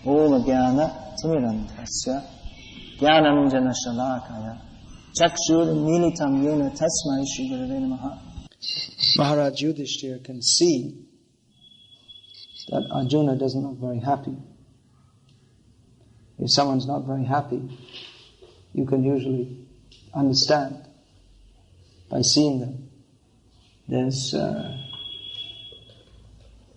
Om Jnana Timirandhasya Jnananjana Shalakaya Chakshur Militam Yena Tasmai Shri Gurave Namaha. Maharaj Yudhishthira can see that Arjuna doesn't look very happy. If someone's not very happy, you can usually understand by seeing them. There's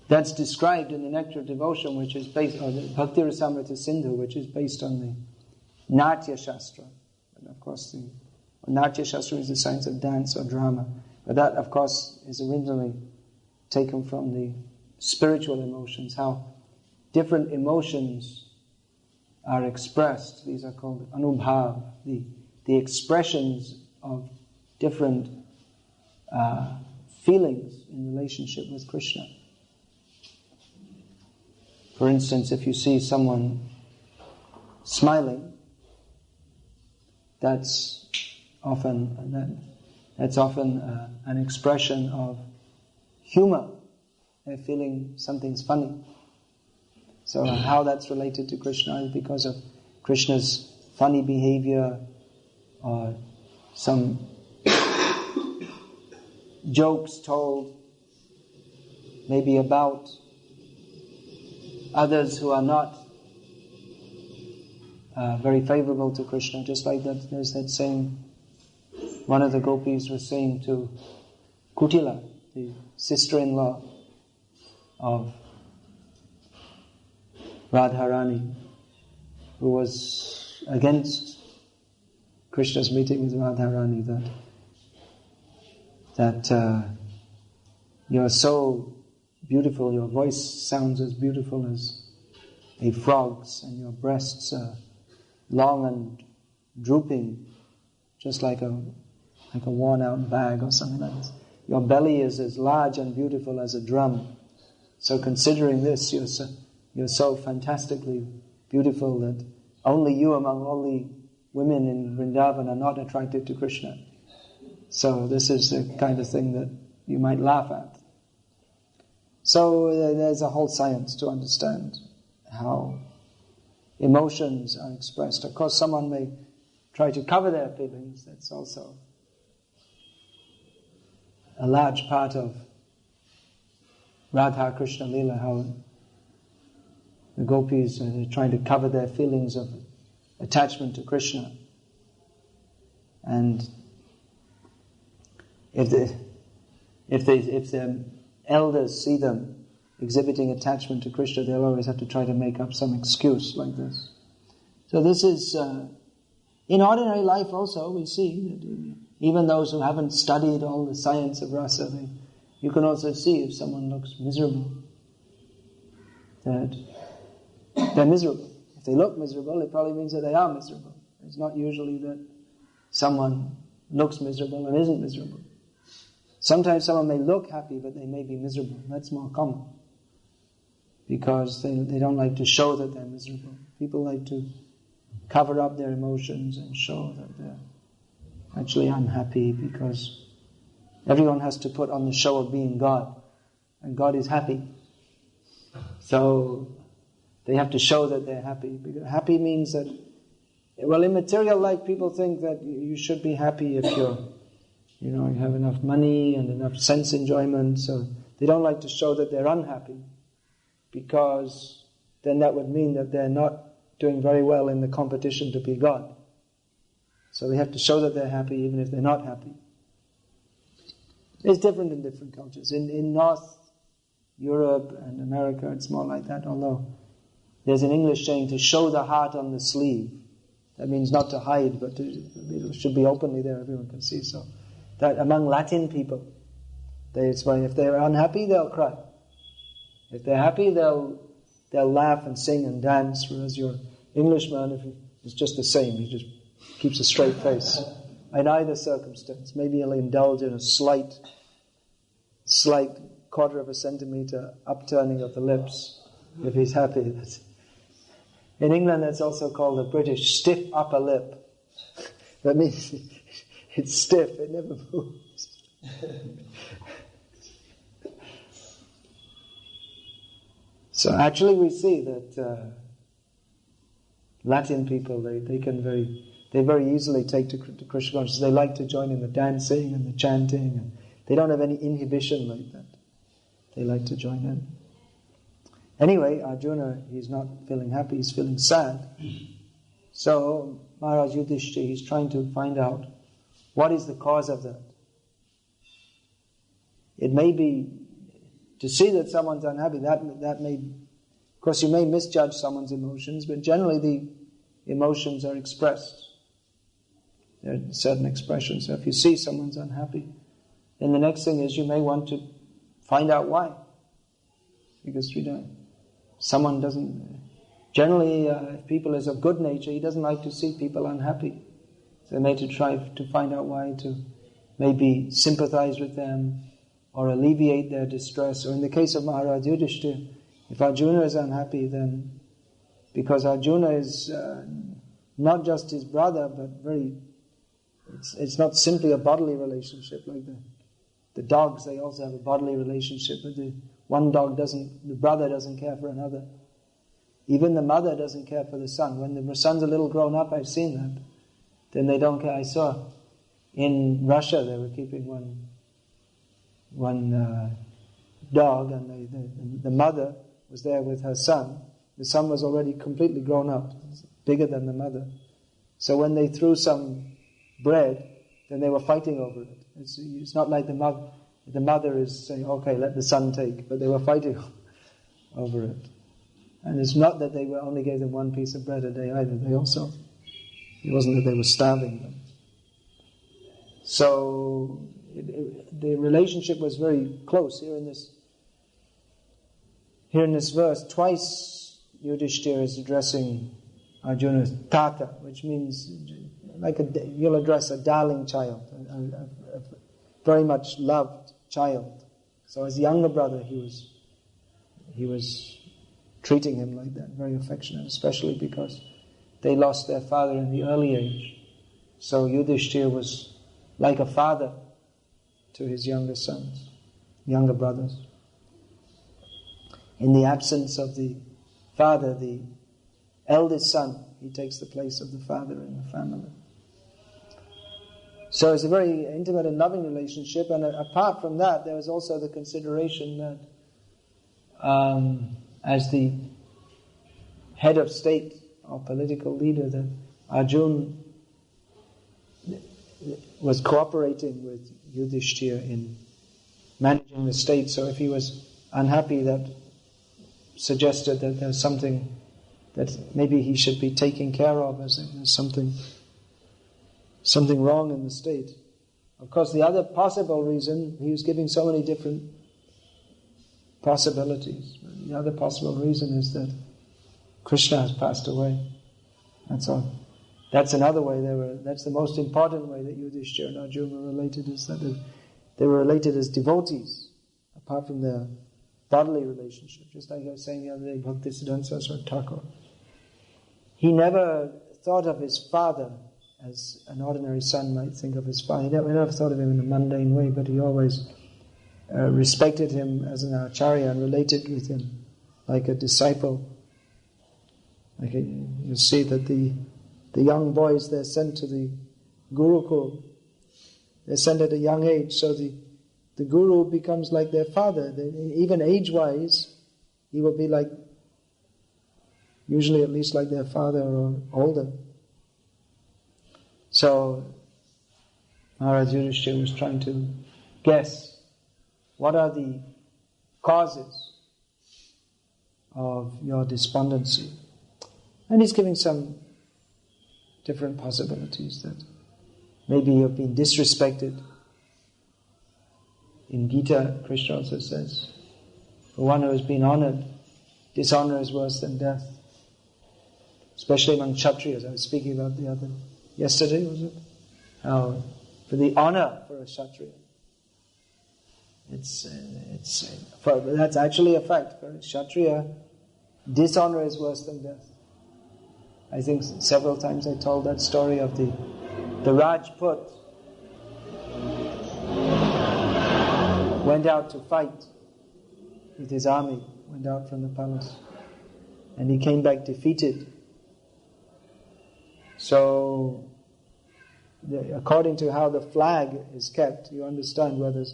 that's described in the Nectar of Devotion, which is based on the Bhakti Rasamrita Sindhu, which is based on the Natya Shastra. And of course, the Natya Shastra is the science of dance or drama. But that, of course, is originally taken from the spiritual emotions, how different emotions are expressed. These are called anubhav, the expressions of different feelings in relationship with Krishna. For instance, if you see someone smiling, that's often an expression of humor. They're feeling something's funny. So how that's related to Krishna is because of Krishna's funny behavior or some jokes told, maybe about others who are not very favorable to Krishna. Just like that, there's that saying, one of the gopis was saying to Kutila, the sister-in-law of Radharani, who was against Krishna's meeting with Radharani, that you're so beautiful, your voice sounds as beautiful as a frog's, and your breasts are long and drooping, just like a worn-out bag or something like this. Your belly is as large and beautiful as a drum. So considering this, you're so fantastically beautiful that only you among all the women in Vrindavan are not attracted to Krishna. So this is the kind of thing that you might laugh at. So there's a whole science to understand how emotions are expressed. Of course, someone may try to cover their feelings. That's also a large part of Radha Krishna Leela, how the gopis are trying to cover their feelings of attachment to Krishna. And if their elders see them exhibiting attachment to Krishna, they'll always have to try to make up some excuse like this. So this is, in ordinary life also, we see that even those who haven't studied all the science of rasa, you can also see if someone looks miserable, that they're miserable. If they look miserable, it probably means that they are miserable. It's not usually that someone looks miserable and isn't miserable. Sometimes someone may look happy, but they may be miserable. That's more common, because they don't like to show that they're miserable. People like to cover up their emotions and show that they're actually unhappy, because everyone has to put on the show of being God, and God is happy. So they have to show that they're happy. Because happy means that, well, in material life, people think that you should be happy if you have enough money and enough sense enjoyment. So they don't like to show that they're unhappy, because then that would mean that they're not doing very well in the competition to be God. So they have to show that they're happy even if they're not happy. It's different in different cultures. In North Europe and America, it's more like that, although there's an English saying, to show the heart on the sleeve. That means not to hide, but it should be openly there, everyone can see. So that among Latin people, if they're unhappy, they'll cry. If they're happy, they'll laugh and sing and dance, whereas your Englishman, is just the same. He just keeps a straight face. In either circumstance, maybe he'll indulge in a slight quarter of a centimeter upturning of the lips if he's happy. In England, that's also called the British stiff upper lip. That means it's stiff, it never moves. So actually we see that Latin people, they very easily take to Krishna consciousness. They like to join in the dancing and the chanting, and they don't have any inhibition like that. They like to join in. Anyway, Arjuna, he's not feeling happy, he's feeling sad. So Maharaj Yudhishthira, he's trying to find out what is the cause of that. It may be to see that someone's unhappy, that may, of course you may misjudge someone's emotions, but generally the emotions are expressed. There are certain expressions. So if you see someone's unhappy, then the next thing is you may want to find out why. Because someone doesn't, generally if people is of good nature, he doesn't like to see people unhappy. So they may to try to find out why, to maybe sympathize with them, or alleviate their distress. Or in the case of Maharaj Yudhishthira, if Arjuna is unhappy, then because Arjuna is not just his brother, but it's not simply a bodily relationship like the dogs. They also have a bodily relationship, but the brother doesn't care for another. Even the mother doesn't care for the son. When the son's a little grown up, I've seen that. Then they don't care. I saw in Russia they were keeping one dog, and the mother was there with her son. The son was already completely grown up, bigger than the mother. So when they threw some bread, then they were fighting over it. It's not like the mother is saying, okay, let the son take, but they were fighting over it. And it's not that they only gave them one piece of bread a day either. It wasn't that they were starving them. So the relationship was very close. Here in this verse, twice Yudhishthira is addressing Arjuna as Tata, which means you'll address a darling child, a very much loved child. So as younger brother, he was treating him like that, very affectionate, especially because they lost their father in the early age. So Yudhishthira was like a father to his younger sons, younger brothers. In the absence of the father, the eldest son, he takes the place of the father in the family. So it's a very intimate and loving relationship, and apart from that, there was also the consideration that as the head of state or political leader, that Arjuna was cooperating with Yudhishthira in managing the state. So if he was unhappy, that suggested that there's something that maybe he should be taking care of, as there's something wrong in the state. Of course, the other possible reason, he was giving so many different possibilities. The other possible reason is that Krishna has passed away. That's all. That's another way that's the most important way that Yudhishthira and Arjuna were related, is that they were related as devotees, apart from their bodily relationship. Just like I was saying the other day, Bhakti Siddhanta Saraswati Thakur. He never thought of his father as an ordinary son might think of his father. He never thought of him in a mundane way, but he always respected him as an acharya and related with him like a disciple. Like you see that the young boys, they're sent to the Gurukul. They're sent at a young age, so the Guru becomes like their father. Even age-wise, he will be like, usually at least like their father or older. So Maharaj Yudhishthira was trying to guess what are the causes of your despondency. And he's giving some different possibilities, that maybe you've been disrespected. In Gita, Krishna also says, for one who has been honored, dishonor is worse than death. Especially among Kshatriyas. I was speaking about yesterday, was it? How for the honor for a Kshatriya, that's actually a fact. For a Kshatriya, dishonor is worse than death. I think several times I told that story of the Rajput went out to fight with his army, went out from the palace, and he came back defeated. So, according to how the flag is kept, you understand whether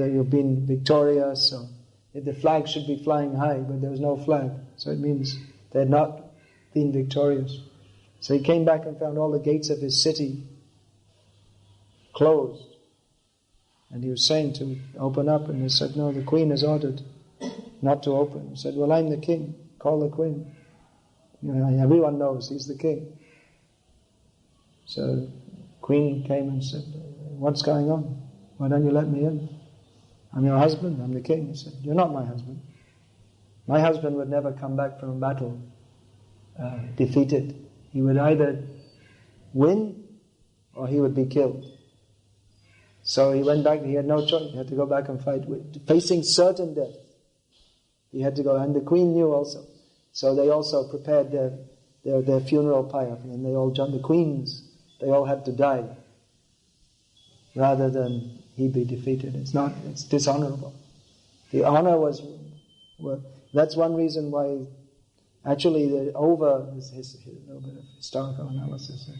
you've been victorious, or if the flag should be flying high, but there was no flag. So it means they had not been victorious. So he came back and found all the gates of his city closed. And he was saying to open up, and they said, no, the queen has ordered not to open. He said, well, I'm the king. Call the queen. Everyone knows he's the king. So the queen came and said, what's going on? Why don't you let me in? I'm your husband, I'm the king. He said, you're not my husband. My husband would never come back from a battle defeated. He would either win or he would be killed. So he went back, he had no choice, he had to go back and fight, facing certain death. He had to go, and the queen knew also. So they also prepared their funeral pyre, and they all jumped, the queens, they all had to die, rather than he be defeated. It's dishonorable. The honor was that's one reason why, actually, a little bit of historical analysis,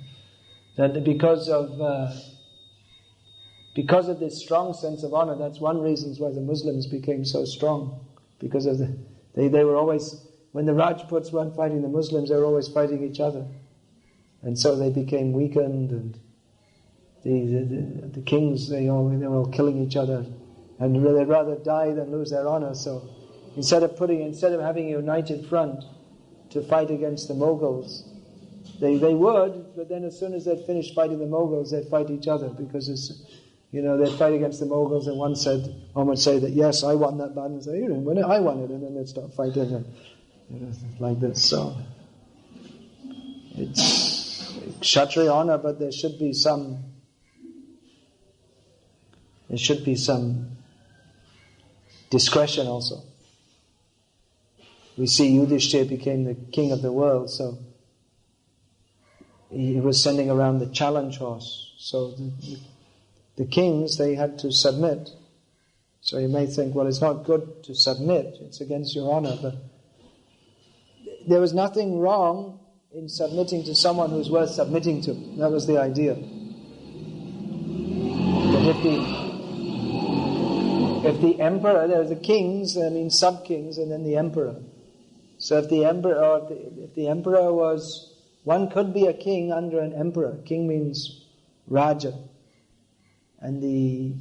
that because of this strong sense of honor, that's one reason why the Muslims became so strong. Because of they were always, when the Rajputs weren't fighting the Muslims, they were always fighting each other. And so they became weakened, and the kings, they were all killing each other, and they'd rather die than lose their honor. So instead of having a united front to fight against the Mughals, they would, but then as soon as they'd finished fighting the Mughals, they'd fight each other, because they'd fight against the Mughals, and one would say that, yes, I won that battle, and say, you didn't win it, I won it, and then they'd start fighting, and like this. So it's Kshatriya honor, but there should be some discretion also. We see Yudhishthira became the king of the world, so he was sending around the challenge horse. So the kings, they had to submit. So you may think, well, it's not good to submit, it's against your honor, but there was nothing wrong in submitting to someone who's worth submitting to. That was the idea. But if the emperor, there's the kings, sub-kings, and then the emperor. So if the emperor was, one could be a king under an emperor. King means Raja. And the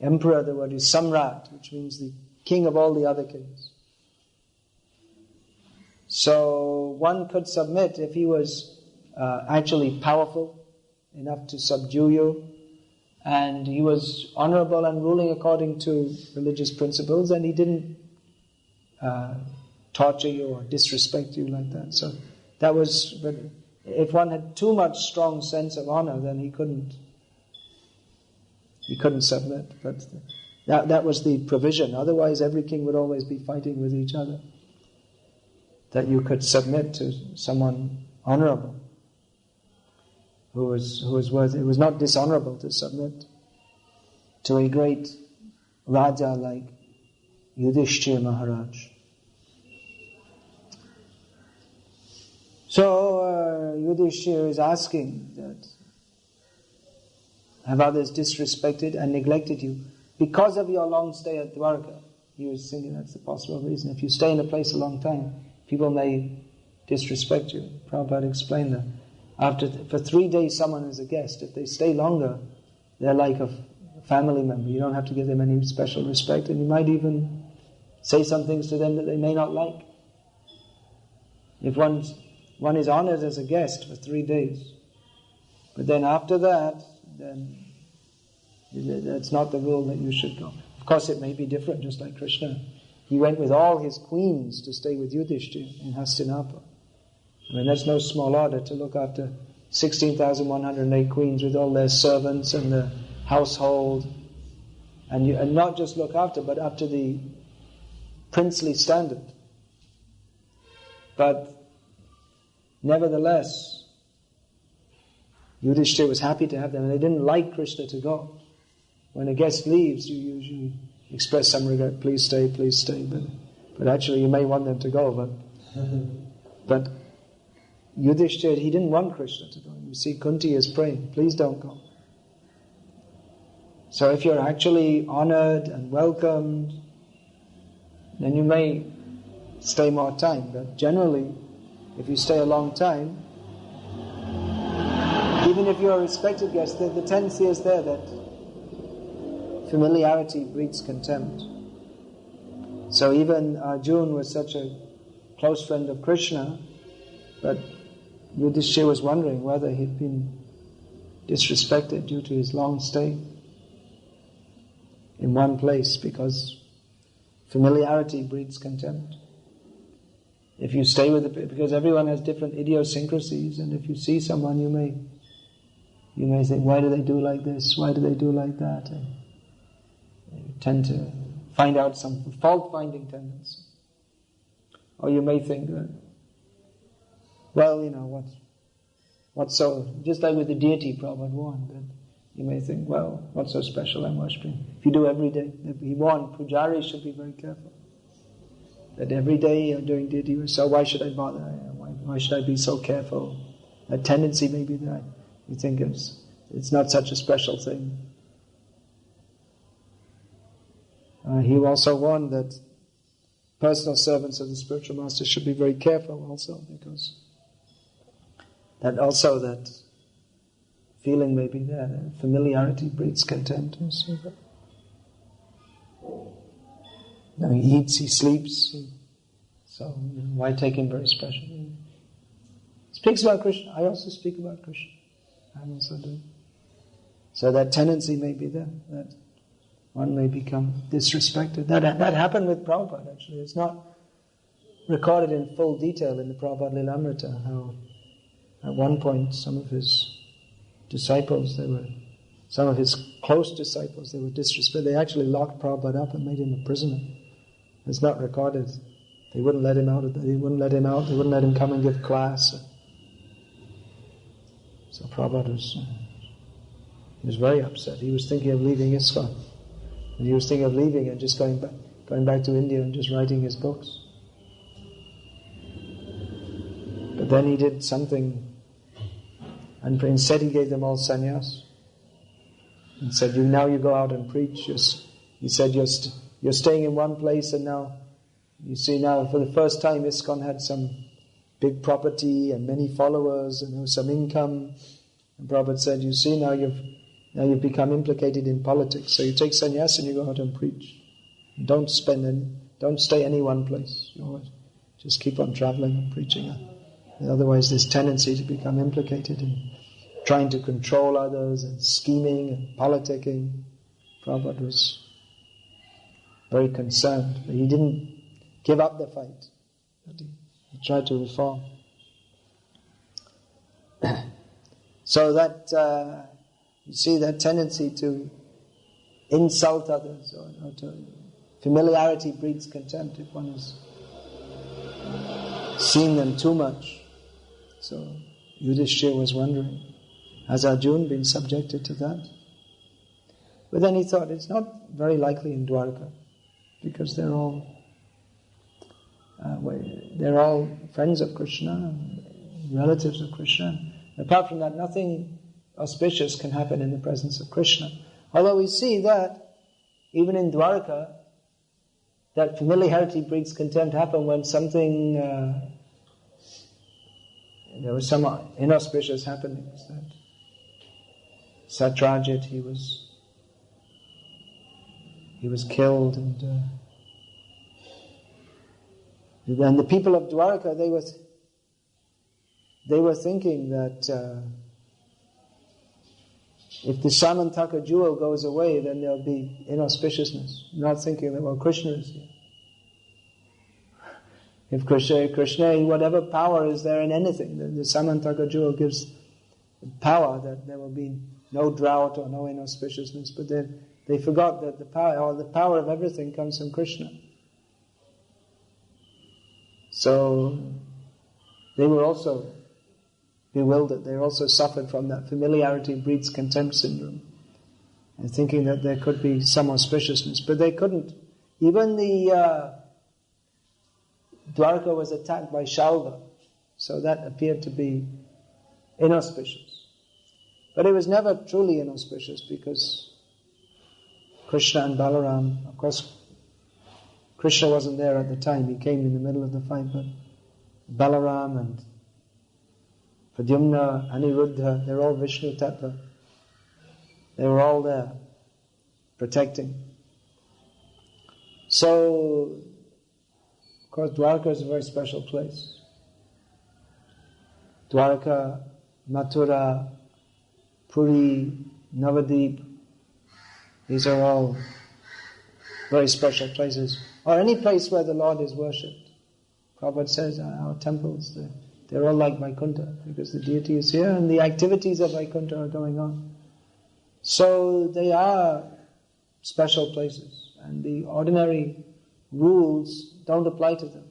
emperor, the word is Samrat, which means the king of all the other kings. So one could submit if he was actually powerful enough to subdue you, and he was honorable and ruling according to religious principles, and he didn't torture you or disrespect you like that. So that was, but if one had too much strong sense of honor, then he couldn't submit. But that was the provision. Otherwise, every king would always be fighting with each other. That you could submit to someone honorable, who was worthy. It was not dishonorable to submit to a great Raja like Yudhishthira Maharaj. So Yudhishthira is asking that, have others disrespected and neglected you because of your long stay at Dwarka? He was thinking that's the possible reason. If you stay in a place a long time, people may disrespect you. Prabhupada explained that. For 3 days someone is a guest. If they stay longer, they're like a family member. You don't have to give them any special respect, and you might even say some things to them that they may not like. If one is honored as a guest for 3 days, but then after that, then that's not the rule that you should go. Of course it may be different, just like Krishna. He went with all his queens to stay with Yudhishthira in Hastinapura. That's no small order to look after 16,108 queens with all their servants and the household. And not just look after, but up to the princely standard. But nevertheless, Yudhishthira was happy to have them, and they didn't like Krishna to go. When a guest leaves, you usually express some regret, please stay, but actually you may want them to go, but Yudhishthira, he didn't want Krishna to go. You see, Kunti is praying, please don't go. So if you're actually honored and welcomed, then you may stay more time. But generally, if you stay a long time, even if you're a respected guest, the tendency is there that familiarity breeds contempt. So even Arjuna was such a close friend of Krishna, but Yudhishthira was wondering whether he'd been disrespected due to his long stay in one place, because familiarity breeds contempt. If you stay with because everyone has different idiosyncrasies, and if you see someone, you may think, why do they do like this? Why do they do like that? And you tend to find out some fault-finding tendency. Or you may think that, well, what's so, just like with the deity Prabhupada warned, that you may think, well, what's so special I'm worshipping? If you do every day, he warned, pujaris should be very careful. That every day you're doing deity, so why should I bother? Why should I be so careful? A tendency may be that you think it's not such a special thing. He also warned that personal servants of the spiritual master should be very careful also, because that feeling may be there. Familiarity breeds contempt. Now he eats, he sleeps, so why take him very special? He speaks about Krishna. I also speak about Krishna. I'm also doing. So that tendency may be there, that one may become disrespected. That happened with Prabhupada, actually. It's not recorded in full detail in the Prabhupada Lilamrita, how at one point some of his disciples, some of his close disciples, they were disrespected. They actually locked Prabhupada up and made him a prisoner. It's not recorded. They wouldn't let him out. They wouldn't let him out. They wouldn't let him come and give class. So Prabhupada was very upset. He was thinking of leaving ISKCON. And he was thinking of leaving and just going back to India and just writing his books. But then he did something, and instead he gave them all sannyas. He said, now you go out and preach. He said, you're staying in one place, and now, you see, now for the first time ISKCON had some big property and many followers, and there was some income. And Prabhupada said, you see, now you've become implicated in politics. So you take sannyas and you go out and preach. Don't stay any one place. You always just keep on traveling and preaching. Otherwise, this tendency to become implicated in trying to control others and scheming and politicking. Prabhupada was very concerned. But he didn't give up the fight. But he tried to reform. So that, you see, that tendency to insult others or to familiarity breeds contempt if one has seen them too much. So Yudhishthira was wondering, has Arjuna been subjected to that? But then he thought, it's not very likely in Dwarka, because they're all friends of Krishna, and relatives of Krishna. Apart from that, nothing auspicious can happen in the presence of Krishna. Although we see that, even in Dwarka, that familiarity breeds contempt happen when something, there was some inauspicious happenings. That Satyajit, he was killed, and the people of Dwarka, they were thinking that if the Samantaka jewel goes away, then there'll be inauspiciousness. Not thinking that, well, Krishna is here. If Krishna, whatever power is there in anything, the Samantaka jewel gives power that there will be no drought or no inauspiciousness. But they forgot that the power of everything comes from Krishna. So they were also bewildered. They also suffered from that familiarity breeds contempt syndrome, and thinking that there could be some auspiciousness, but they couldn't. Even the Dwarka was attacked by Shalva. So that appeared to be inauspicious. But it was never truly inauspicious because Krishna and Balaram, of course, Krishna wasn't there at the time, he came in the middle of the fight, but Balaram and Pradyumna, Aniruddha, they're all Vishnu Tattva. They were all there, protecting. So, of course, Dwarka is a very special place. Dwarka, Mathura, Puri, Navadip, these are all very special places. Or any place where the Lord is worshipped. Prabhupada says our temples, they're all like Vaikuntha, because the deity is here and the activities of Vaikuntha are going on. So they are special places, and the ordinary rules don't apply to them.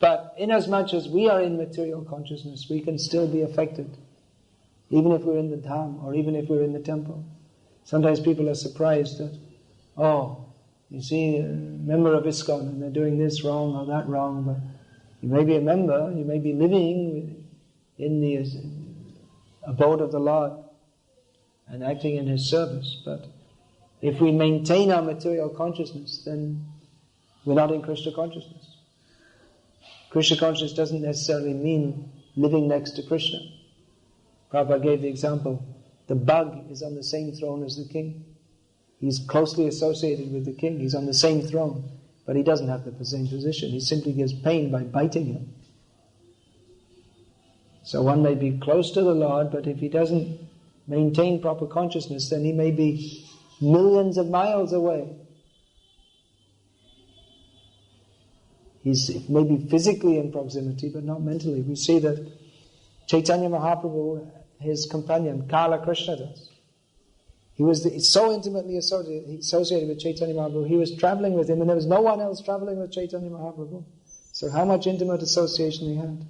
But inasmuch as we are in material consciousness, we can still be affected, even if we're in the dham or even if we're in the temple. Sometimes people are surprised that, oh, you see a member of ISKCON and they're doing this wrong or that wrong, but you may be a member, you may be living in the abode of the Lord and acting in His service, but if we maintain our material consciousness, then we're not in Krishna consciousness. Krishna consciousness doesn't necessarily mean living next to Krishna. Prabhupada gave the example, the bug is on the same throne as the king. He's closely associated with the king, he's on the same throne, but he doesn't have the same position. He simply gives pain by biting him. So one may be close to the Lord, but if he doesn't maintain proper consciousness, then he may be millions of miles away. He's maybe physically in proximity, but not mentally. We see that Chaitanya Mahaprabhu, his companion, Kala Krishnadas, he was so intimately associated with Chaitanya Mahaprabhu, he was traveling with him and there was no one else traveling with Chaitanya Mahaprabhu. So how much intimate association he had.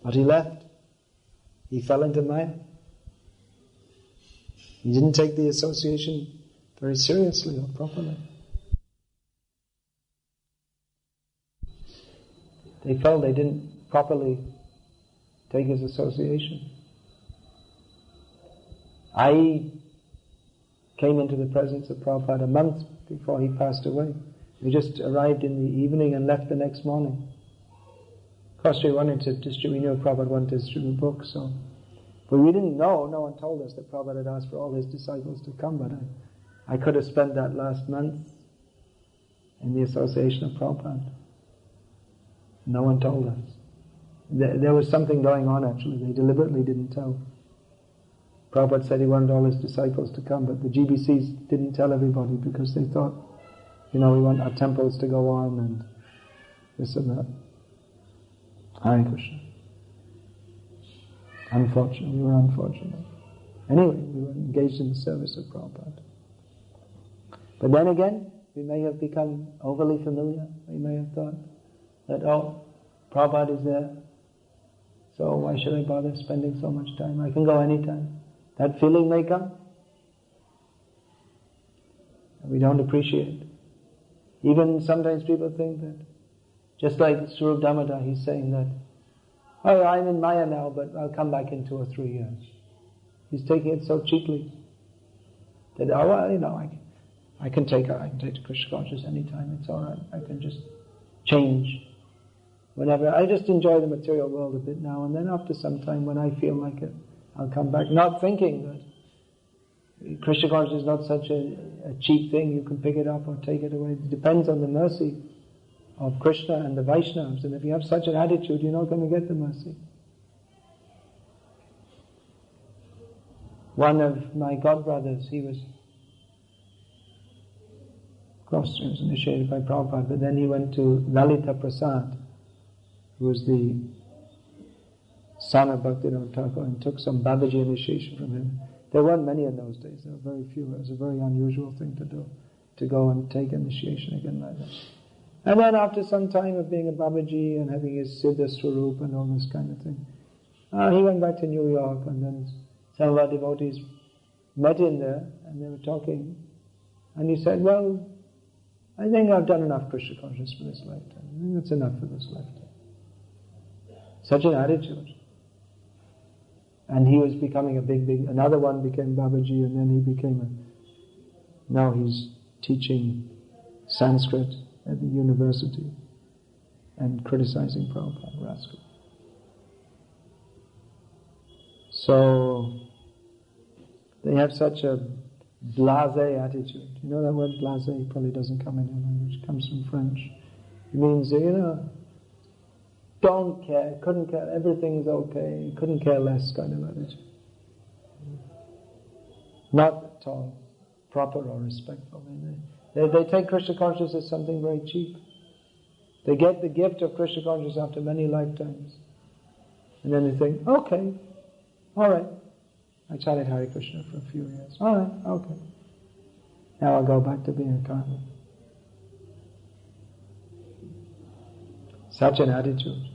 But he left. He fell into Maya. He didn't take the association very seriously or properly. They felt they didn't properly take his association. I came into the presence of Prabhupada a month before he passed away. We just arrived in the evening and left the next morning. Of course, we knew Prabhupada wanted to distribute books, but we didn't know, no one told us that Prabhupada had asked for all his disciples to come, but I could have spent that last month in the association of Prabhupada. No one told us. There was something going on actually, they deliberately didn't tell. Prabhupada said he wanted all his disciples to come, but the GBCs didn't tell everybody because they thought, we want our temples to go on and this and that. Hare Krishna. Unfortunately, we were unfortunate. Anyway, we were engaged in the service of Prabhupada. But then again, we may have become overly familiar. We may have thought that, Prabhupada is there, so why should I bother spending so much time? I can go anytime. That feeling may come. And we don't appreciate it. Even sometimes people think that, just like Swarup Damodar, he's saying that, I'm in Maya now, but I'll come back in 2 or 3 years. He's taking it so cheaply that, I can take to Krishna consciousness anytime, it's alright. I can just change whenever. I just enjoy the material world a bit now, and then after some time when I feel like it, I'll come back. Not thinking that Krishna consciousness is not such a cheap thing, you can pick it up or take it away. It depends on the mercy of Krishna and the Vaishnavas, and if you have such an attitude, you're not going to get the mercy. One of my godbrothers, he was initiated by Prabhupada, but then he went to Lalita Prasad, who was the son of Bhaktivinoda Thakur, and took some Babaji initiation from him. There weren't many in those days, there were very few. It was a very unusual thing to do, to go and take initiation again like that. And then after some time of being a Babaji and having his Siddha Swarup and all this kind of thing, he went back to New York, and then some of our devotees met him there, and they were talking, and he said, I think I've done enough Krishna consciousness for this lifetime. I think that's enough for this lifetime. Such an attitude. And he was becoming another one became Babaji, and then he became now he's teaching Sanskrit at the university and criticizing Prabhupada, rascal. So, they have such a blasé attitude. You know that word blasé probably doesn't come in your language, it comes from French. It means, don't care, couldn't care, everything's okay, couldn't care less kind of attitude. Not at all proper or respectful. They take Krishna consciousness as something very cheap. They get the gift of Krishna consciousness after many lifetimes. And then they think, okay, alright, I chanted Hare Krishna for a few years. Alright, okay. Now I'll go back to being a karma. Such an attitude.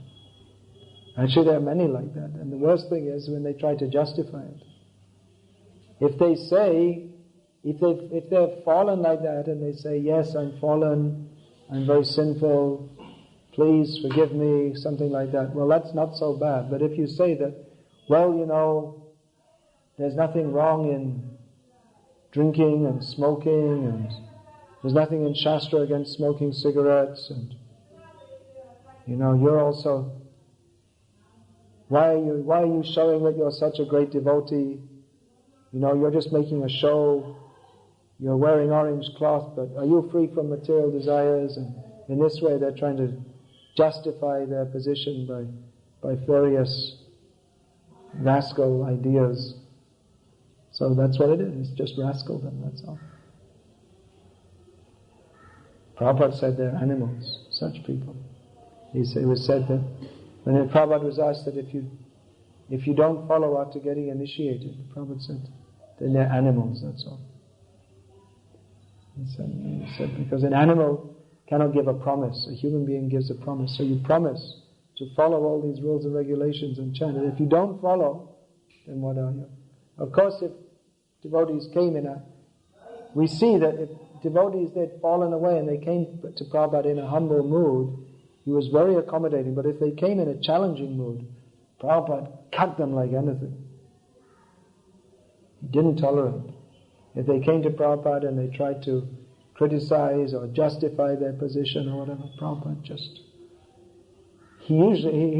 Actually, there are many like that. And the worst thing is when they try to justify it. If they say, if they've fallen like that and they say, yes, I'm fallen, I'm very sinful, please forgive me, something like that, well, that's not so bad. But if you say that, well, there's nothing wrong in drinking and smoking, and there's nothing in Shastra against smoking cigarettes, and you're also, why are you showing that you're such a great devotee? You're just making a show. You're wearing orange cloth, but are you free from material desires? And in this way they're trying to justify their position by various rascal ideas. So that's what it is. It's just rascaldom, that's all. Prabhupada said they're animals, such people. It was said that when Prabhupada was asked that if you don't follow after getting initiated, Prabhupada said, then they're animals, that's all. He said because an animal cannot give a promise. A human being gives a promise. So you promise to follow all these rules and regulations and chant. And if you don't follow, then what are you? Of course, if devotees came we see that if devotees they'd fallen away and they came to Prabhupada in a humble mood, he was very accommodating. But if they came in a challenging mood, Prabhupada cut them like anything. He didn't tolerate. If they came to Prabhupada and they tried to criticize or justify their position or whatever, Prabhupada he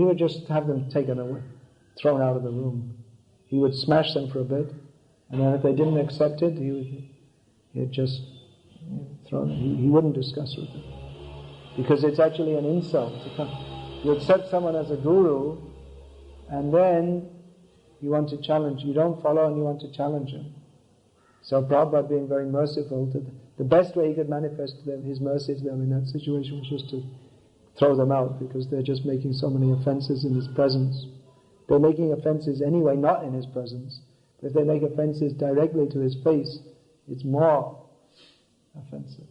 would just have them taken away, thrown out of the room. He would smash them for a bit, and then if they didn't accept it, he'd just throw them. He wouldn't discuss with them. Because it's actually an insult to come. You accept someone as a guru, and then you want to challenge. You don't follow and you want to challenge him. So Prabhupada being very merciful, the best way he could manifest his mercy to them in that situation was just to throw them out, because they're just making so many offenses in his presence. They're making offenses anyway, not in his presence. But if they make offenses directly to his face, it's more offensive.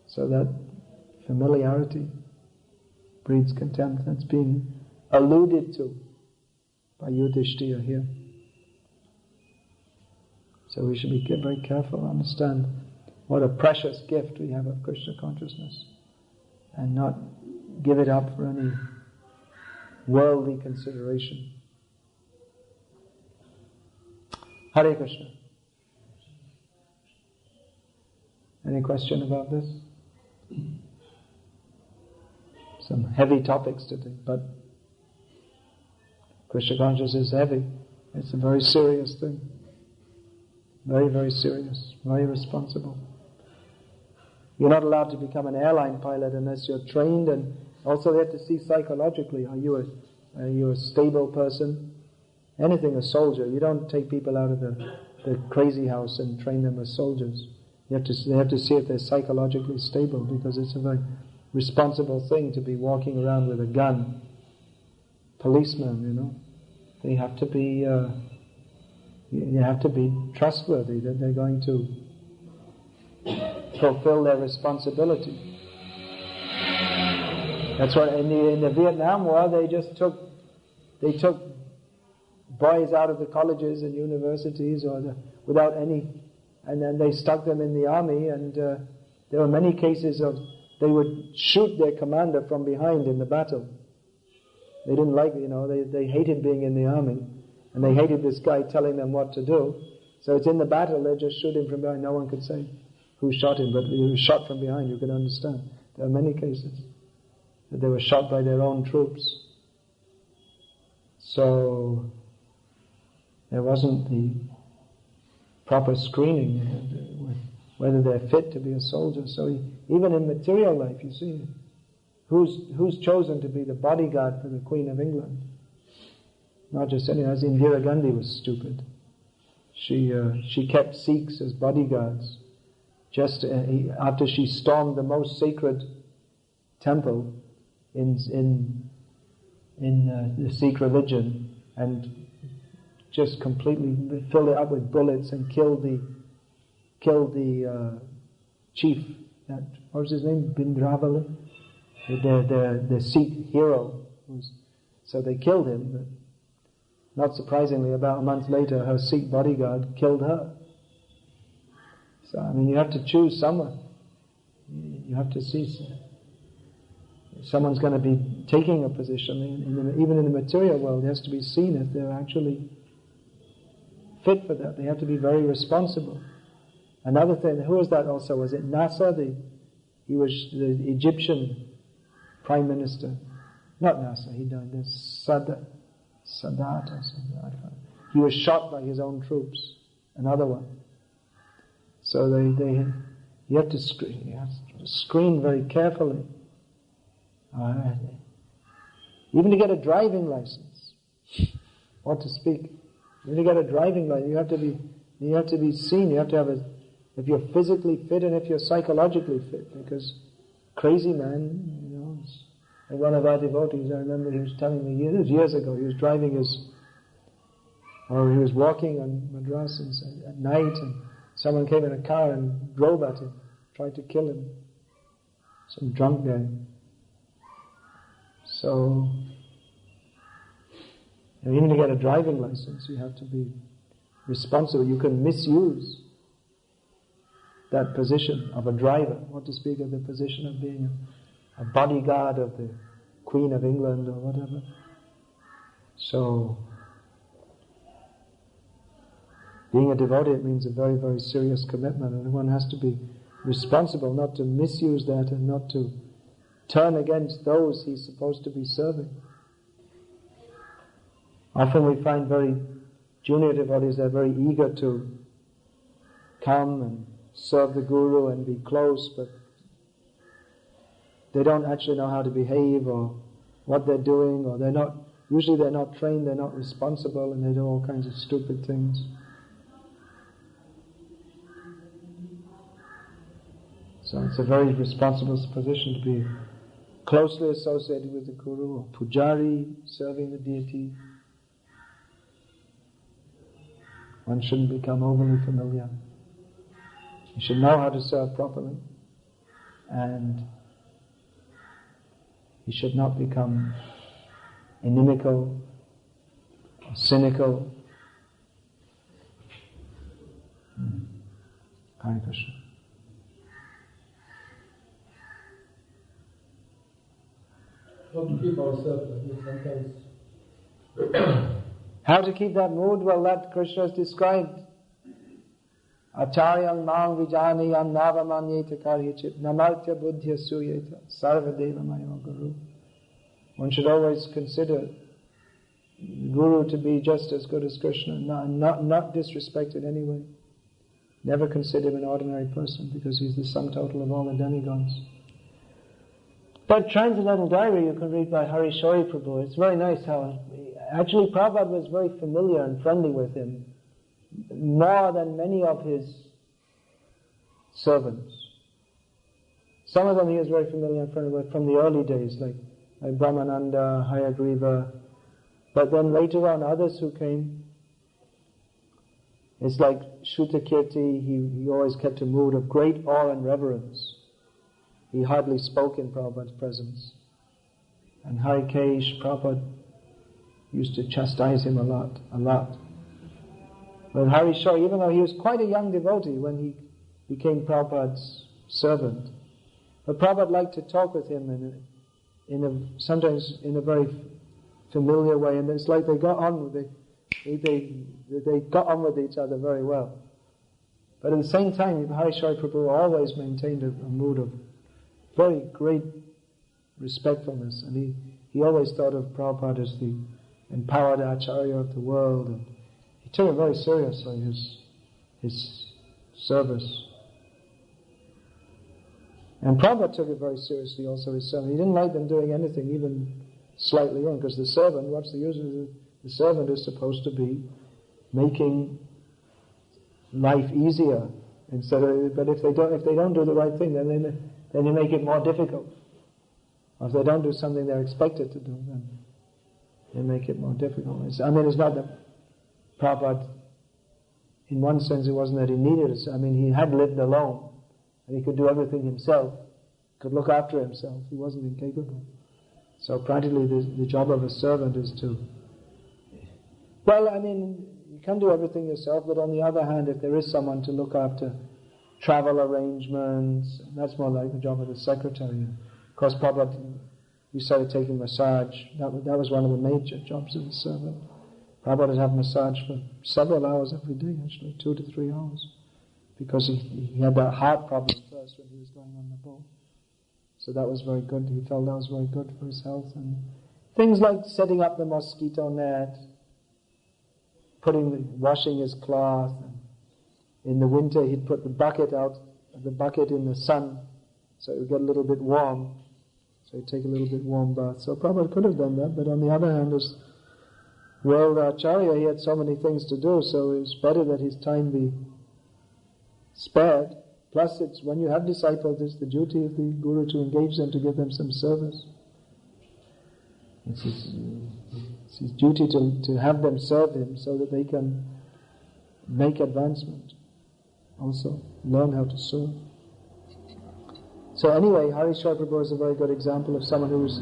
So that familiarity breeds contempt. That's being alluded to by Yudhishthira here. So we should be very careful, understand what a precious gift we have of Krishna consciousness, and not give it up for any worldly consideration. Hare Krishna. Any question about this? Some heavy topics today, but Krishna consciousness is heavy. It's a very serious thing. Very, very serious. Very responsible. You're not allowed to become an airline pilot unless you're trained, and also they have to see psychologically, are you a stable person? Anything, a soldier. You don't take people out of the crazy house and train them as soldiers. They have to see if they're psychologically stable, because it's a very responsible thing to be walking around with a gun. Policemen, they have to be, you have to be trustworthy that they're going to fulfill their responsibility. That's why in the Vietnam War they took boys out of the colleges and universities without any, and then they stuck them in the army, and there were many cases of they would shoot their commander from behind in the battle. They didn't like, they hated being in the army, and they hated this guy telling them what to do. So it's in the battle, they just shoot him from behind. No one could say who shot him, but he was shot from behind, you can understand. There are many cases that they were shot by their own troops. So there wasn't the proper screening whether they're fit to be a soldier. So even in material life, you see, who's chosen to be the bodyguard for the Queen of England? Not just anyone. As Indira Gandhi was stupid. She kept Sikhs as bodyguards just after she stormed the most sacred temple in the Sikh religion and just completely filled it up with bullets and killed the chief. What was his name? Bindravali, the Sikh hero. So they killed him. But not surprisingly, about a month later, her Sikh bodyguard killed her. So, you have to choose someone. You have to see someone's going to be taking a position. Even in the material world, it has to be seen if they're actually fit for that. They have to be very responsible. Another thing, who was that also? Was it Nasser? He was the Egyptian Prime Minister. Not Nasser, he died. There's Sadat or something. He was shot by his own troops. Another one. So you have to screen very carefully. Even to get a driving license, what to speak. Even to get a driving license, you have to be seen. You have to have if you're physically fit and if you're psychologically fit. Because crazy man, like one of our devotees, I remember he was telling me years ago, he was walking on Madras at night, and someone came in a car and drove at him, tried to kill him. Some drunk guy. So, even to get a driving license, you have to be responsible. You can misuse that position of a driver, not to speak of the position of being a bodyguard of the Queen of England or whatever. So, being a devotee, it means a very, very serious commitment, and one has to be responsible not to misuse that and not to turn against those he's supposed to be serving. Often we find very junior devotees, they're very eager to come and serve the Guru and be close, but they don't actually know how to behave or what they're doing, or they're not trained, they're not responsible, and they do all kinds of stupid things. So it's a very responsible position to be closely associated with the Guru, or Pujari, serving the deity. One shouldn't become overly familiar. You should know how to serve properly, and you should not become inimical, or cynical. Hare Krishna. How to keep ourselves sometimes. How to keep that mood? Well, that Krishna has described. Acharyam mang vijaniyam navamanyeta karyachit namartya buddhya suyeta sarvadeva mayo guru. One should always consider Guru to be just as good as Krishna, not disrespect in any way. Never consider him an ordinary person, because he's the sum total of all the demigods. But Transcendental Diary you can read by Hari Shori Prabhu. It's very nice how actually Prabhupada was very familiar and friendly with him, more than many of his servants. Some of them he was very familiar and friendly with from the early days, like Brahmananda, Hayagriva. But then later on, others who came, it's like Shrutakirti, he always kept a mood of great awe and reverence. He hardly spoke in Prabhupada's presence. And Harikesh, Prabhupada used to chastise him a lot. But Hari Shori, even though he was quite a young devotee when he became Prabhupada's servant, but Prabhupada liked to talk with him sometimes in a very familiar way, and it's like they got on with they got on with each other very well. But at the same time, Harishwar Prabhu always maintained a mood of very great respectfulness, and he always thought of Prabhupada as the empowered Acharya of the world, and he took it very seriously, his service. And Prabhupada took it very seriously also, his servant. He didn't like them doing anything even slightly wrong, because the servant, what's the use of the servant is supposed to be making life easier, but if they don't do the right thing, then they make it more difficult. Or if they don't do something they're expected to do, then they make it more difficult. It's not that Prabhupada, in one sense, it wasn't that he needed it. He had lived alone, and he could do everything himself, could look after himself. He wasn't incapable. So practically the job of a servant is to, you can do everything yourself, but on the other hand, if there is someone to look after travel arrangements, that's more like the job of the secretary. Of course, Prabhupada, we started taking massage. That was one of the major jobs of the servant. Prabhupada would have massage for several hours every day, actually, 2 to 3 hours, because he had that heart problem first when he was going on the boat. So that was very good. He felt that was very good for his health. And things like setting up the mosquito net, washing his cloth. And in the winter, he'd put the bucket in the sun, so it would get a little bit warm. So he'd take a little bit warm bath. So Prabhupada could have done that, but on the other hand, as world Acharya, he had so many things to do, so it was better that his time be spared. Plus, it's when you have disciples, it's the duty of the Guru to engage them, to give them some service. It's his duty to have them serve him so that they can make advancement. Also, learn how to serve. So anyway, Harishwar Prabhu is a very good example of someone who's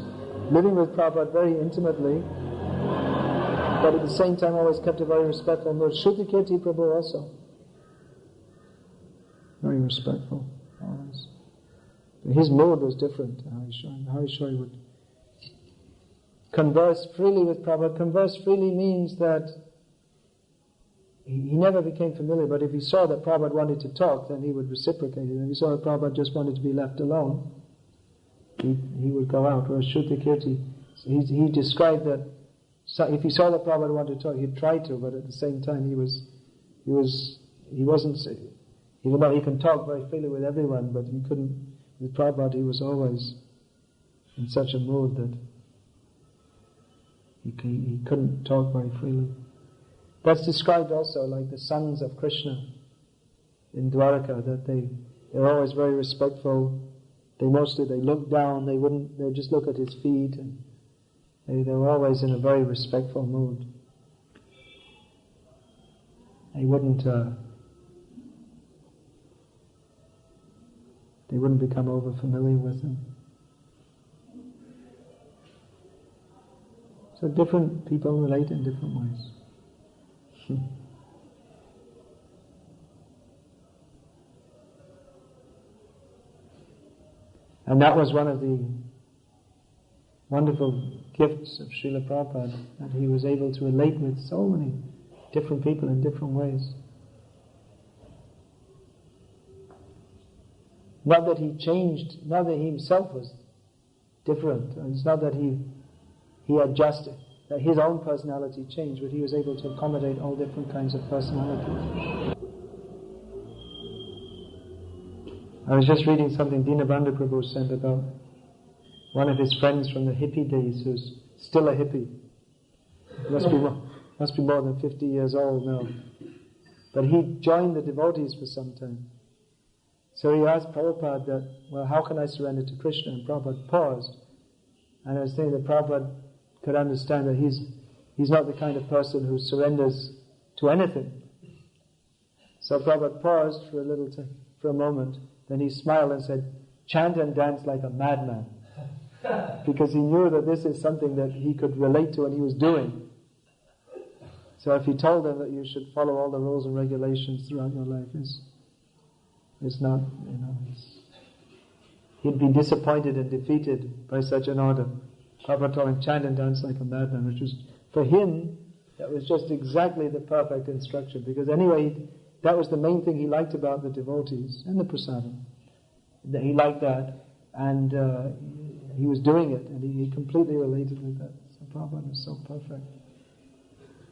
living with Prabhupada very intimately, but at the same time always kept a very respectful mood. Shrutikirti Prabhu also. Very respectful, always. But his mood was different to Harishwar. Harishwar would converse freely with Prabhupada. Converse freely means that he never became familiar, but if he saw that Prabhupada wanted to talk, then he would reciprocate it. If he saw that Prabhupada just wanted to be left alone, he would go out. Whereas Shrutikirti, he described that if he saw that Prabhupada wanted to talk, he'd try to, but at the same time he wasn't, even though he can talk very freely with everyone, but he couldn't, with Prabhupada he was always in such a mood that he couldn't talk very freely. That's described also like the sons of Krishna in Dwaraka, that they're always very respectful. They look down, they'd just look at his feet, and they were always in a very respectful mood. They wouldn't become over familiar with him. So different people relate in different ways. And that was one of the wonderful gifts of Srila Prabhupada, that he was able to relate with so many different people in different ways. Not that he changed, not that he himself was different. It's not that he adjusted, that his own personality changed, but he was able to accommodate all different kinds of personalities. I was just reading something Dinabandhu Prabhu said about one of his friends from the hippie days who's still a hippie. Must be more than 50 years old now. But he joined the devotees for some time. So he asked Prabhupada that, well, how can I surrender to Krishna? And Prabhupada paused. And I was thinking that Prabhupada could understand that he's not the kind of person who surrenders to anything. So Prabhupada paused for a moment, then he smiled and said, chant and dance like a madman. Because he knew that this is something that he could relate to and he was doing. So if he told them that you should follow all the rules and regulations throughout your life, it's not, he'd be disappointed and defeated by such an order. Prabhupada told him, chant and dance like a madman, which was, for him, that was just exactly the perfect instruction, because anyway, that was the main thing he liked about the devotees and the prasadam. That he liked that, and he was doing it, and he completely related with that. So Prabhupada was so perfect.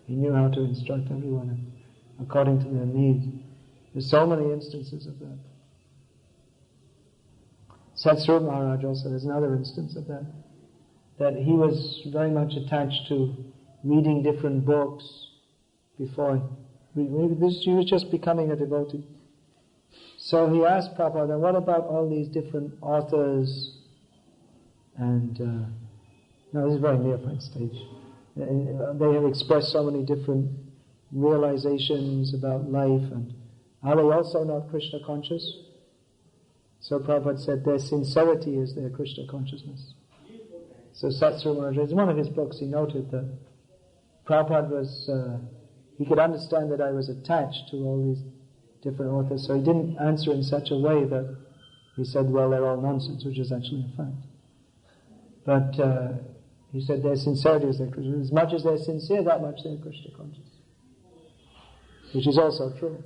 He knew how to instruct everyone according to their needs. There's so many instances of that. Satsrup Maharaj also, there's another instance of that. That he was very much attached to reading different books before. He was just becoming a devotee. So he asked Prabhupada, what about all these different authors? And, no, this is very neophyte stage. They have expressed so many different realizations about life, and are they also not Krishna conscious? So Prabhupada said their sincerity is their Krishna consciousness. So Satsrup Maharaj, in one of his books, he noted that Prabhupada was, he could understand that I was attached to all these different authors, so he didn't answer in such a way that he said, well, they're all nonsense, which is actually a fact. But he said their sincerity is their Krishna. As much as they're sincere, that much they're Krishna conscious. Which is also true.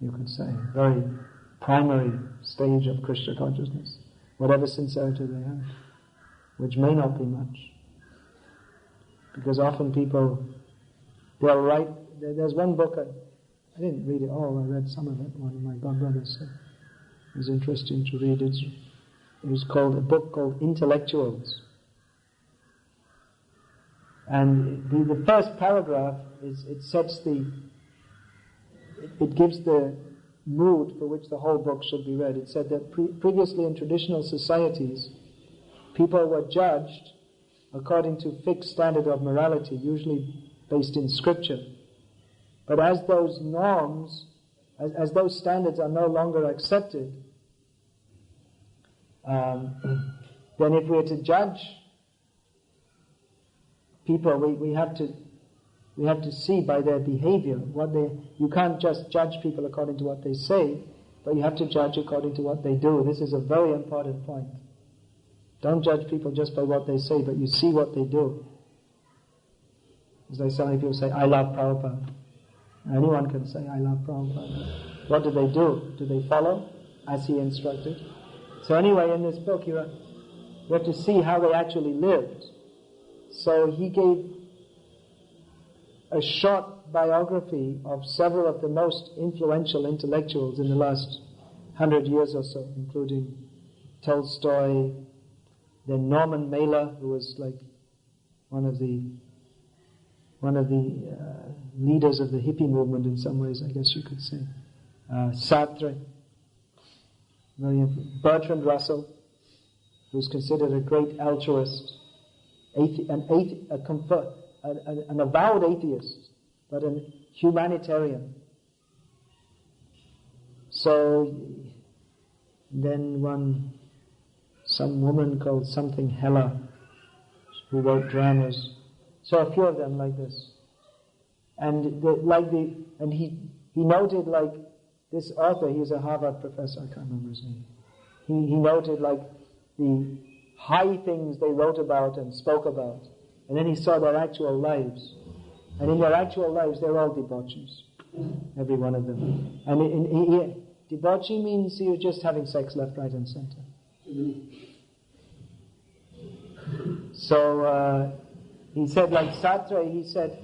You could say, very primary stage of Krishna consciousness. Whatever sincerity they have, which may not be much. Because often people, they'll write, there's one book, I didn't read it all, I read some of it, one of my godbrothers said. It was interesting to read it. It was called, a book called Intellectuals. And the first paragraph, it sets it gives the mood for which the whole book should be read. It said that previously in traditional societies, people were judged according to fixed standard of morality, usually based in scripture. But as those norms, as those standards are no longer accepted, then if we are to judge people, we have to see by their behavior you can't just judge people according to what they say, but you have to judge according to what they do. This is a very important point. Don't judge people just by what they say, but you see what they do. As like so many people say, I love Prabhupada. Anyone can say, I love Prabhupada. What do they do? Do they follow as he instructed? So anyway, in this book, you have to see how they actually lived. So he gave a short biography of several of the most influential intellectuals in the last 100 years or so, including Tolstoy, then Norman Mailer, who was like one of the leaders of the hippie movement in some ways, I guess you could say. Sartre, Bertrand Russell, who's considered a great altruist, an avowed atheist, but a humanitarian. So then some woman called something Hella, who wrote dramas. So a few of them like this. And he noted like this author, he's a Harvard professor, I can't remember his name. He noted like the high things they wrote about and spoke about. And then he saw their actual lives. And in their actual lives, they're all debauchees. Every one of them. And debauchee means you're just having sex left, right, and center. So he said, like Sartre, he said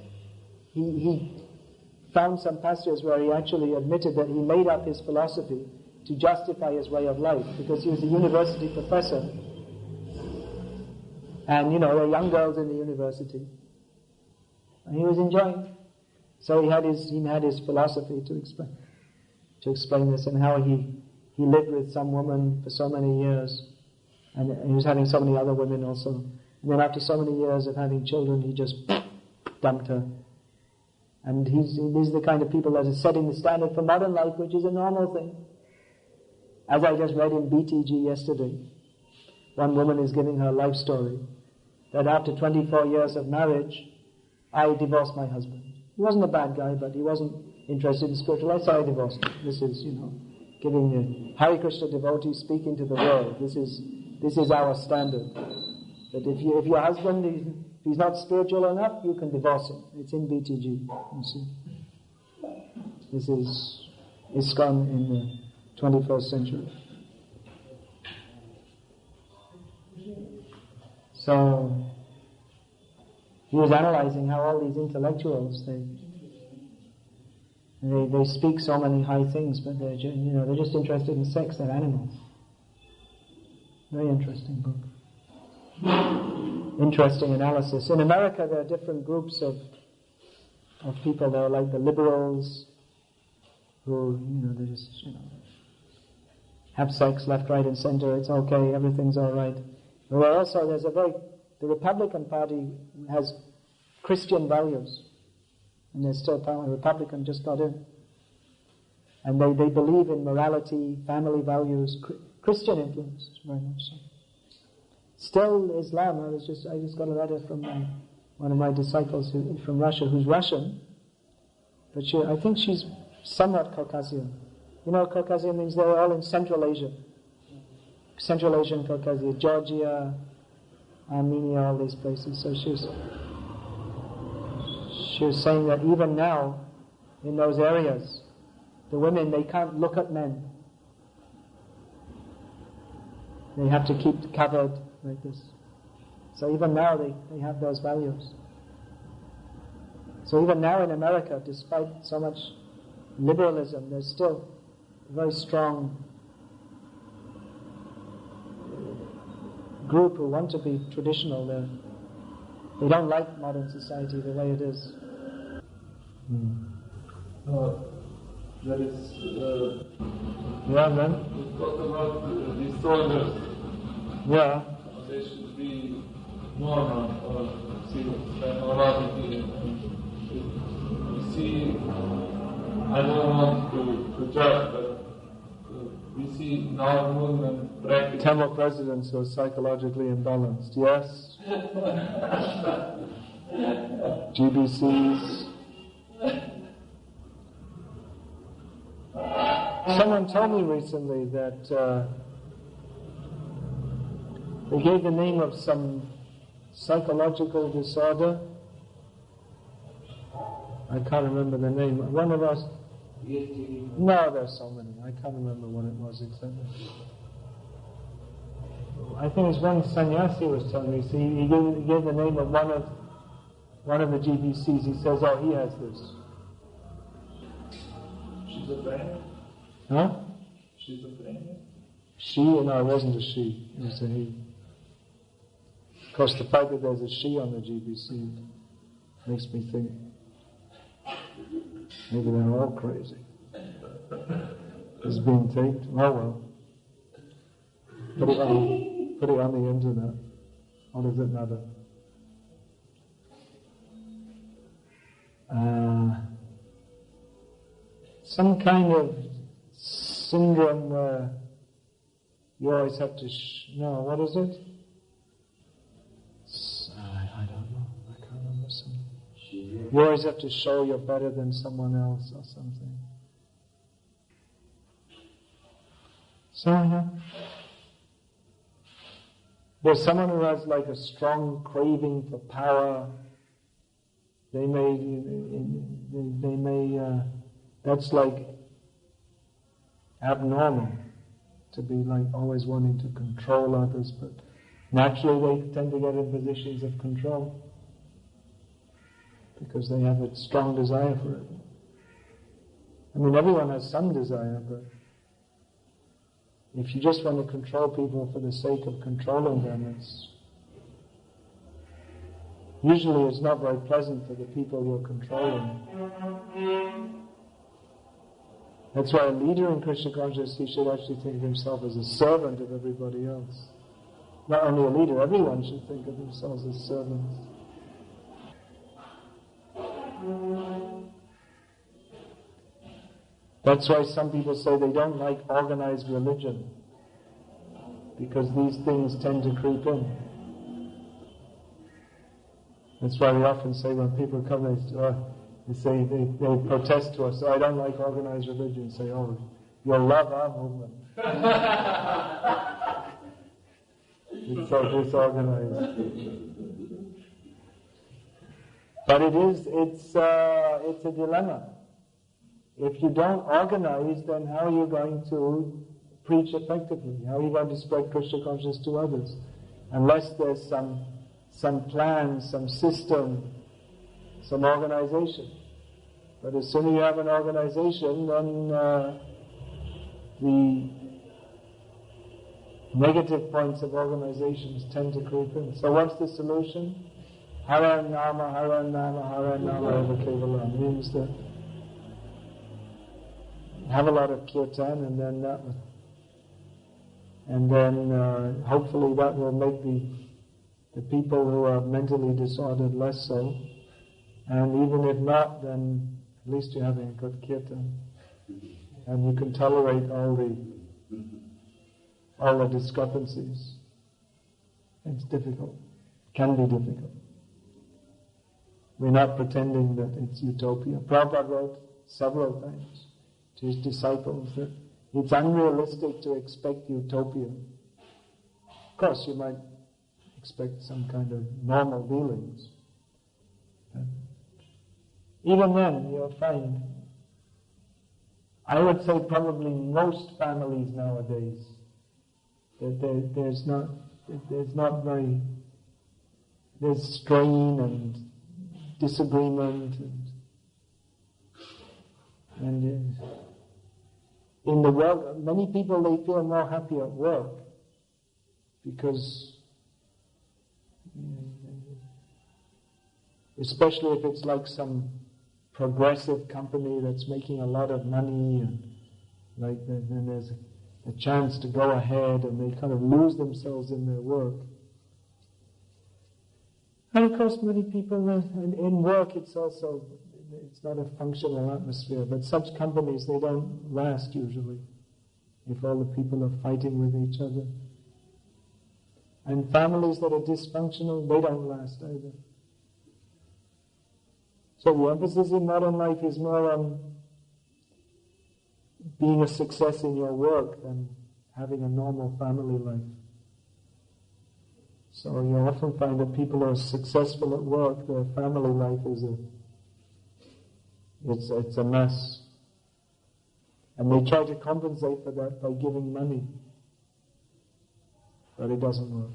he found some passages where he actually admitted that he made up his philosophy to justify his way of life, because he was a university professor. And, there are young girls in the university. And he was enjoying. So he had his philosophy to explain this, and how he lived with some woman for so many years. And he was having so many other women also. And then after so many years of having children, he just dumped her. And these are the kind of people that are setting the standard for modern life, which is a normal thing. As I just read in BTG yesterday, one woman is giving her life story, that after 24 years of marriage, I divorced my husband. He wasn't a bad guy, but he wasn't interested in spiritual life, so I divorced him. This is, giving the Hare Krishna devotees speaking to the world. This is This is our standard. That if your husband he's not spiritual enough, you can divorce him. It's in BTG. You see, this is ISKCON in the 21st century. So he was analyzing how all these intellectuals they speak so many high things, but they're just interested in sex. They're animals. Very interesting book. Interesting analysis. In America, there are different groups of people. There are like the liberals, who they just have sex left, right, and center. It's okay. Everything's all right. But also, the Republican Party has Christian values, and there's still power. Republican just got in, and they believe in morality, family values, Christian influence, very much so. Still Islam. I just got a letter from one of my disciples from Russia, who's Russian, but I think she's somewhat Caucasian. Caucasian means they're all in Central Asia. Central Asian Caucasia, Georgia, Armenia, all these places. So she was saying that even now, in those areas, the women, they can't look at men. They have to keep covered like this. So even now they have those values. So even now in America, despite so much liberalism, there's still a very strong group who want to be traditional. They don't like modern society the way it is. There is yeah, man. we talk about the soldiers. Yeah. They should be normal or see morality. We see, I don't want to judge, but we see now movement practice. Tamil presidents who are psychologically imbalanced, yes? GBCs. Someone told me recently that they gave the name of some psychological disorder. I can't remember the name. One of us... No, there's so many. I can't remember what it was exactly. I think it's one sannyasi was telling me. So he gave the name of one of the GBCs. He says, oh, he has this. She's a friend? Huh? She's a friend? She? No, it wasn't a she. It was a he. Of course, the fact that there's a she on the GBC makes me think maybe they're all crazy. It's being taped. Oh well. Put it on the internet. What does it matter? Some kind of syndrome where you always have to no, what is it? I don't know. I can't remember something. You always have to show you're better than someone else or something. So, yeah. There's someone who has like a strong craving for power. They may that's like abnormal to be like always wanting to control others, but naturally they tend to get in positions of control because they have a strong desire for it. I mean, everyone has some desire, but if you just want to control people for the sake of controlling them, usually it's not very pleasant for the people you're controlling. That's why a leader in Krishna consciousness, he should actually think of himself as a servant of everybody else. Not only a leader, everyone should think of themselves as servants. That's why some people say they don't like organized religion, because these things tend to creep in. That's why we often say when people come, they protest to us, I don't like organized religion. Say, oh, you'll love our movement. It's so disorganized. But it's a dilemma. If you don't organize, then how are you going to preach effectively? How are you going to spread Krishna consciousness to others? Unless there's some plan, some system, some organization. But as soon as you have an organization, then the negative points of organizations tend to creep in. So what's the solution? Hara Nama, Hara Nama, Hara Nama Eva Kevalam means that have a lot of kirtan, and then hopefully that will make the people who are mentally disordered less so. And even if not, then at least you're having a good kirtan, and you can tolerate all the discrepancies. It's difficult. Can be difficult. We're not pretending that it's utopia. Prabhupada wrote several times to his disciples that it's unrealistic to expect utopia. Of course, you might expect some kind of normal dealings. Even then, you'll find, I would say probably most families nowadays, that there's strain and disagreement and in the world, many people, they feel more happy at work because, especially if it's like some progressive company that's making a lot of money, and then there's a chance to go ahead, and they kind of lose themselves in their work. And of course, many people in work, it's not a functional atmosphere, but such companies, they don't last usually if all the people are fighting with each other. And families that are dysfunctional, they don't last either. So the emphasis in modern life is more on being a success in your work than having a normal family life. So you often find that people who are successful at work, their family life it's a mess. And they try to compensate for that by giving money. But it doesn't work.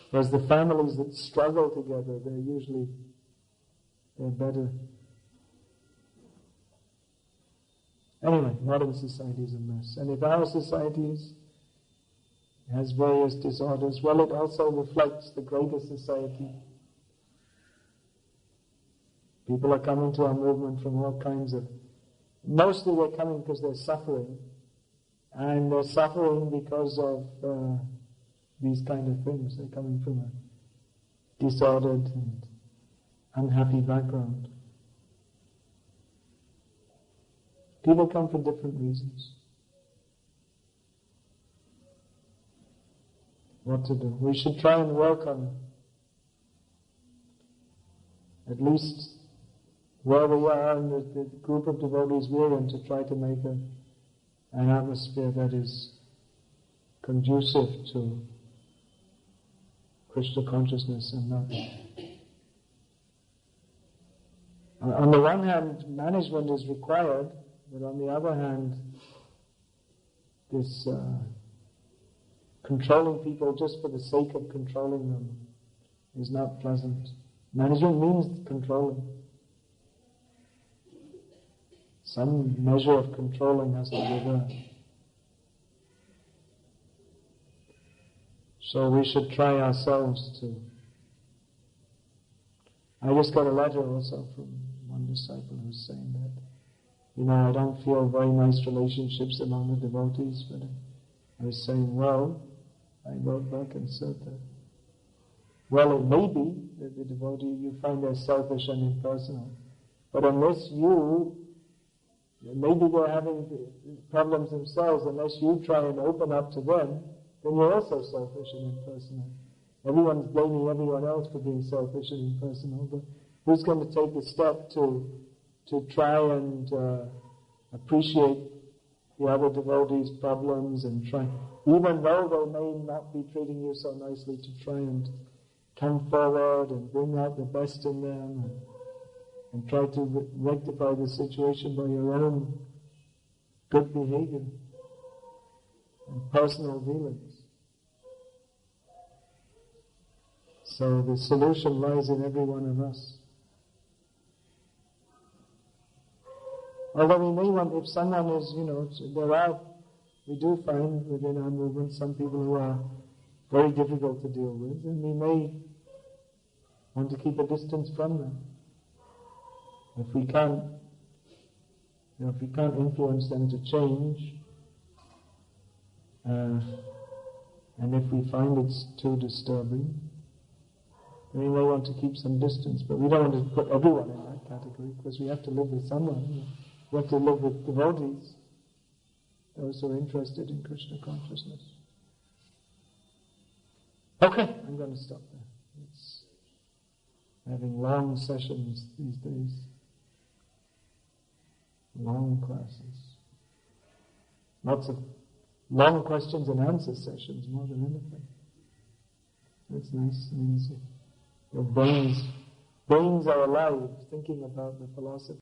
Whereas the families that struggle together, they're better. Anyway, modern society is a mess. And if our society has various disorders, well, it also reflects the greater society. People are coming to our movement from all kinds of... Mostly they're coming because they're suffering. And they're suffering because of these kind of things. They're coming from a disordered and unhappy background. People come for different reasons. What to do? We should try and work on at least where we are and the group of devotees we're in, to try to make an atmosphere that is conducive to Krishna consciousness and not. On the one hand, management is required, but on the other hand, this controlling people just for the sake of controlling them is not pleasant. Management means controlling. Some measure of controlling has to be there. So we should try ourselves to... I just got a letter also from one disciple who's saying that, I don't feel very nice relationships among the devotees, but I was saying, well, I wrote back and said that, well, it may be that the devotee, you find they're selfish and impersonal, but unless maybe they're having problems themselves, unless you try and open up to them, then you're also selfish and impersonal. Everyone's blaming everyone else for being selfish and impersonal, but who's going to take the step to try and appreciate the other devotees' problems and try, even though they may not be treating you so nicely, to try and come forward and bring out the best in them and try to rectify the situation by your own good behavior and personal dealings. So the solution lies in every one of us. Although we may want, if someone is, we do find within our movement some people who are very difficult to deal with, and we may want to keep a distance from them. If we can't influence them to change, and if we find it's too disturbing, then we may want to keep some distance. But we don't want to put everyone in that category, because we have to live with someone. We have to live with devotees, those who are interested in Krishna consciousness. Okay, I'm going to stop there. It's having long sessions these days. Long classes. Lots of long questions and answer sessions more than anything. That's nice. It means your brains are alive, thinking about the philosophy.